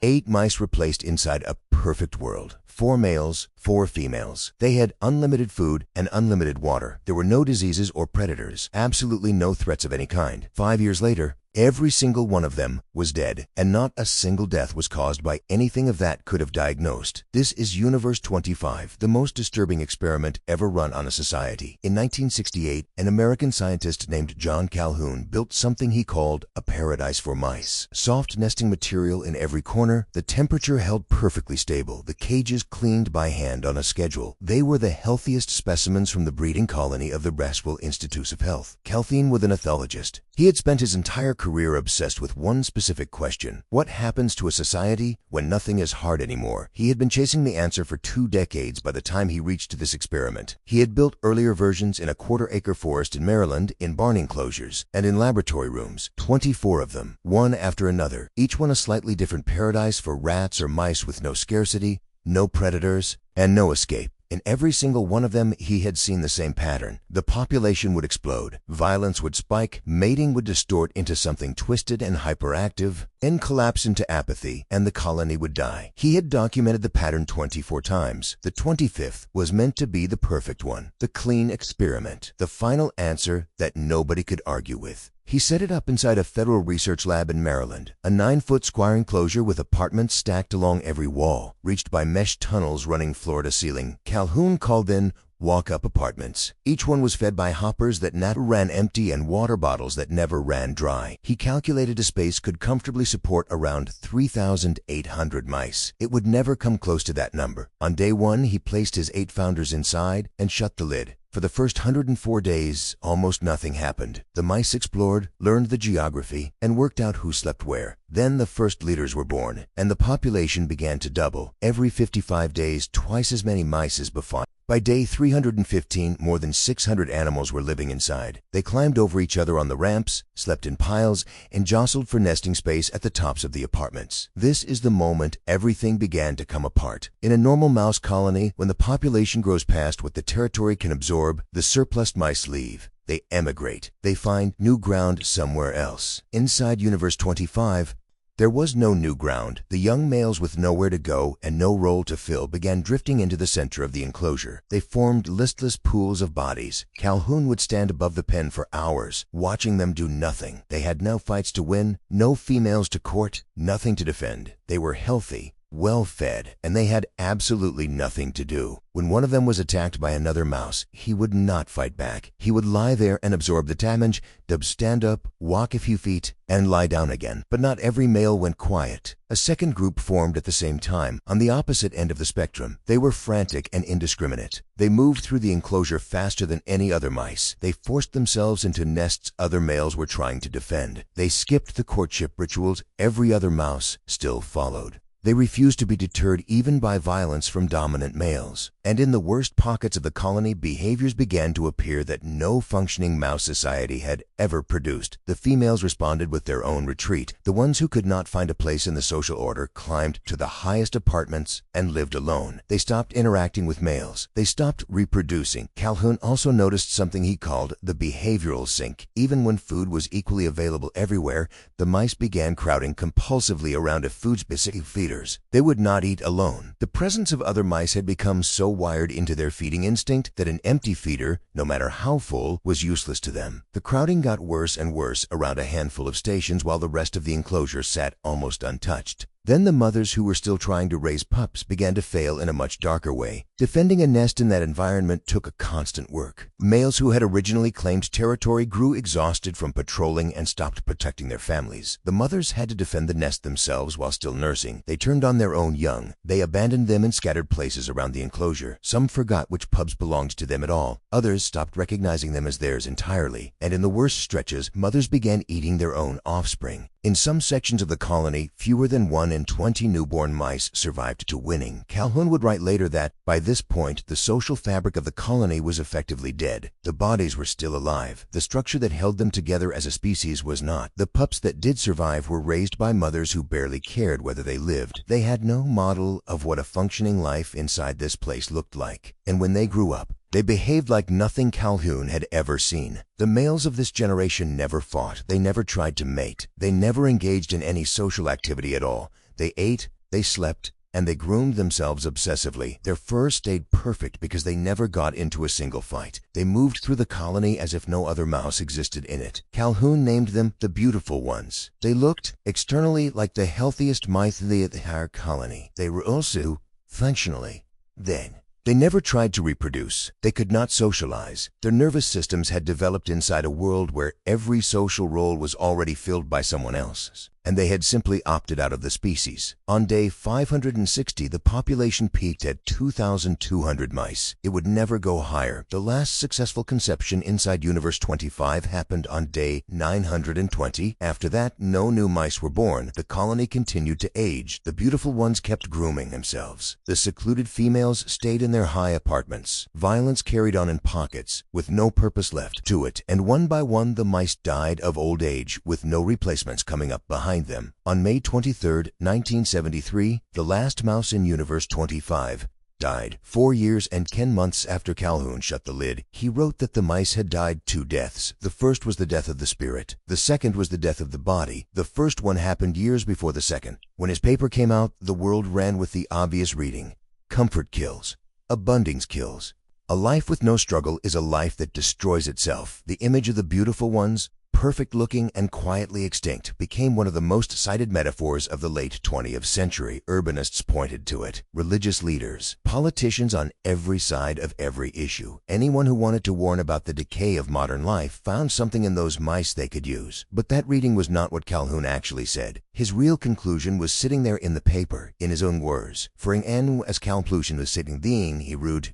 8 mice were placed inside a perfect world. 4 males, 4 females. They had unlimited food and unlimited water. There were no diseases or predators, absolutely no threats of any kind. 5 years later, every single one of them was dead, and not a single death was caused by anything of that could have diagnosed. This is Universe 25, the most disturbing experiment ever run on a society. In 1968, an American scientist named John Calhoun built something he called a paradise for mice. Soft nesting material in every corner, the temperature held perfectly stable, the cages cleaned by hand on a schedule. They were the healthiest specimens from the breeding colony of the Braswell Institutes of Health. Calhoun was an ethologist. He had spent his entire career obsessed with one specific question: what happens to a society when nothing is hard anymore? He had been chasing the answer for 2 decades by the time he reached this experiment. He had built earlier versions in a quarter-acre forest in Maryland, in barn enclosures, and in laboratory rooms, 24 of them, one after another, each one a slightly different paradise for rats or mice with no scarcity, no predators, and no escape. In every single one of them, he had seen the same pattern. The population would explode, violence would spike, mating would distort into something twisted and hyperactive, then collapse into apathy, and the colony would die. He had documented the pattern 24 times. The 25th was meant to be the perfect one, the clean experiment, the final answer that nobody could argue with. He set it up inside a federal research lab in Maryland, a 9-foot square enclosure with apartments stacked along every wall, reached by mesh tunnels running floor to ceiling. Calhoun called them walk-up apartments. Each one was fed by hoppers that never ran empty and water bottles that never ran dry. He calculated a space could comfortably support around 3,800 mice. It would never come close to that number. On day 1, he placed his 8 founders inside and shut the lid. For the first 104 days, almost nothing happened. The mice explored, learned the geography, and worked out who slept where. Then the first leaders were born, and the population began to double. Every 55 days, twice as many mice as before. By day 315, more than 600 animals were living inside. They climbed over each other on the ramps, slept in piles, and jostled for nesting space at the tops of the apartments. This is the moment everything began to come apart. In a normal mouse colony, when the population grows past what the territory can absorb, the surplus mice leave. They emigrate. They find new ground somewhere else. Inside Universe 25, there was no new ground. The young males with nowhere to go and no role to fill began drifting into the center of the enclosure. They formed listless pools of bodies. Calhoun would stand above the pen for hours, watching them do nothing. They had no fights to win, no females to court, nothing to defend. They were healthy, well-fed, and they had absolutely nothing to do. When one of them was attacked by another mouse, he would not fight back. He would lie there and absorb the damage, then stand up, walk a few feet, and lie down again. But not every male went quiet. A second group formed at the same time, on the opposite end of the spectrum. They were frantic and indiscriminate. They moved through the enclosure faster than any other mice. They forced themselves into nests other males were trying to defend. They skipped the courtship rituals every other mouse still followed. They refused to be deterred even by violence from dominant males. And in the worst pockets of the colony, behaviors began to appear that no functioning mouse society had ever produced. The females responded with their own retreat. The ones who could not find a place in the social order climbed to the highest apartments and lived alone. They stopped interacting with males. They stopped reproducing. Calhoun also noticed something he called the behavioral sink. Even when food was equally available everywhere, the mice began crowding compulsively around a food-specific feeder. They would not eat alone. The presence of other mice had become so wired into their feeding instinct that an empty feeder, no matter how full, was useless to them. The crowding got worse and worse around a handful of stations while the rest of the enclosure sat almost untouched. Then the mothers who were still trying to raise pups began to fail in a much darker way. Defending a nest in that environment took a constant work. Males who had originally claimed territory grew exhausted from patrolling and stopped protecting their families. The mothers had to defend the nest themselves while still nursing. They turned on their own young. They abandoned them in scattered places around the enclosure. Some forgot which pups belonged to them at all. Others stopped recognizing them as theirs entirely. And in the worst stretches, mothers began eating their own offspring. In some sections of the colony, fewer than 1 in 20 newborn mice survived to winning. Calhoun would write later that, by this point, the social fabric of the colony was effectively dead. The bodies were still alive. The structure that held them together as a species was not. The pups that did survive were raised by mothers who barely cared whether they lived. They had no model of what a functioning life inside this place looked like. And when they grew up, they behaved like nothing Calhoun had ever seen. The males of this generation never fought. They never tried to mate. They never engaged in any social activity at all. They ate, they slept, and they groomed themselves obsessively. Their fur stayed perfect because they never got into a single fight. They moved through the colony as if no other mouse existed in it. Calhoun named them the beautiful ones. They looked, externally, like the healthiest mice in the entire colony. They were also, functionally, then. They never tried to reproduce. They could not socialize. Their nervous systems had developed inside a world where every social role was already filled by someone else's, and they had simply opted out of the species. On day 560, the population peaked at 2,200 mice. It would never go higher. The last successful conception inside Universe 25 happened on day 920. After that, no new mice were born. The colony continued to age. The beautiful ones kept grooming themselves. The secluded females stayed in their high apartments. Violence carried on in pockets, with no purpose left to it, and one by one the mice died of old age, with no replacements coming up behind them. On May 23, 1973, the last mouse in Universe 25 died. 4 years and 10 months after Calhoun shut the lid, he wrote that the mice had died 2 deaths. The first was the death of the spirit. The second was the death of the body. The first one happened years before the second. When his paper came out, the world ran with the obvious reading: comfort kills. Abundance kills. A life with no struggle is a life that destroys itself. The image of the beautiful ones, perfect-looking and quietly extinct, became one of the most cited metaphors of the late 20th century. Urbanists pointed to it. Religious leaders, politicians on every side of every issue. Anyone who wanted to warn about the decay of modern life found something in those mice they could use. But that reading was not what Calhoun actually said. His real conclusion was sitting there in the paper, in his own words. For an as conclusion was sitting there, he wrote,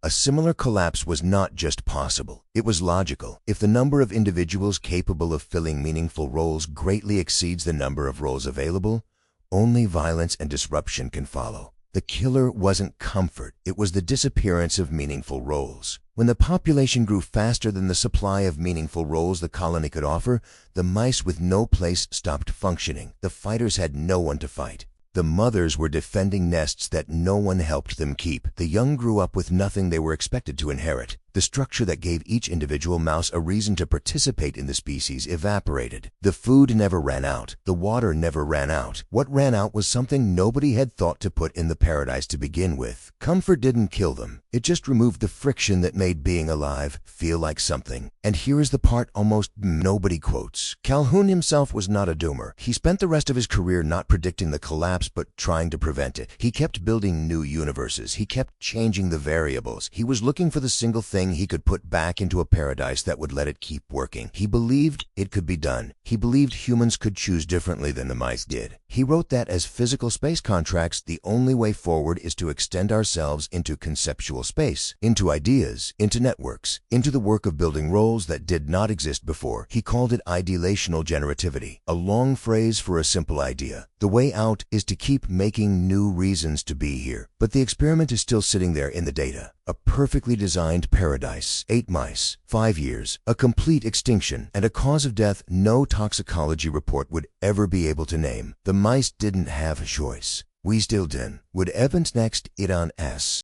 a similar collapse was not just possible. It was logical. If the number of individuals capable of filling meaningful roles greatly exceeds the number of roles available, only violence and disruption can follow. The killer wasn't comfort. It was the disappearance of meaningful roles. When the population grew faster than the supply of meaningful roles the colony could offer, the mice with no place stopped functioning. The fighters had no one to fight. The mothers were defending nests that no one helped them keep. The young grew up with nothing they were expected to inherit. The structure that gave each individual mouse a reason to participate in the species evaporated. The food never ran out. The water never ran out. What ran out was something nobody had thought to put in the paradise to begin with. Comfort didn't kill them. It just removed the friction that made being alive feel like something. And here is the part almost nobody quotes. Calhoun himself was not a doomer. He spent the rest of his career not predicting the collapse, but trying to prevent it. He kept building new universes. He kept changing the variables. He was looking for the single thing he could put back into a paradise that would let it keep working. He believed it could be done. He believed humans could choose differently than the mice did. He wrote that as physical space contracts, the only way forward is to extend ourselves into conceptual space, into ideas, into networks, into the work of building roles that did not exist before. He called it ideational generativity, a long phrase for a simple idea. The way out is to keep making new reasons to be here. But the experiment is still sitting there in the data. A perfectly designed paradise, 8 mice, 5 years, a complete extinction, and a cause of death no toxicology report would ever be able to name. The mice didn't have a choice. We still didn't. Would Evans next it on S?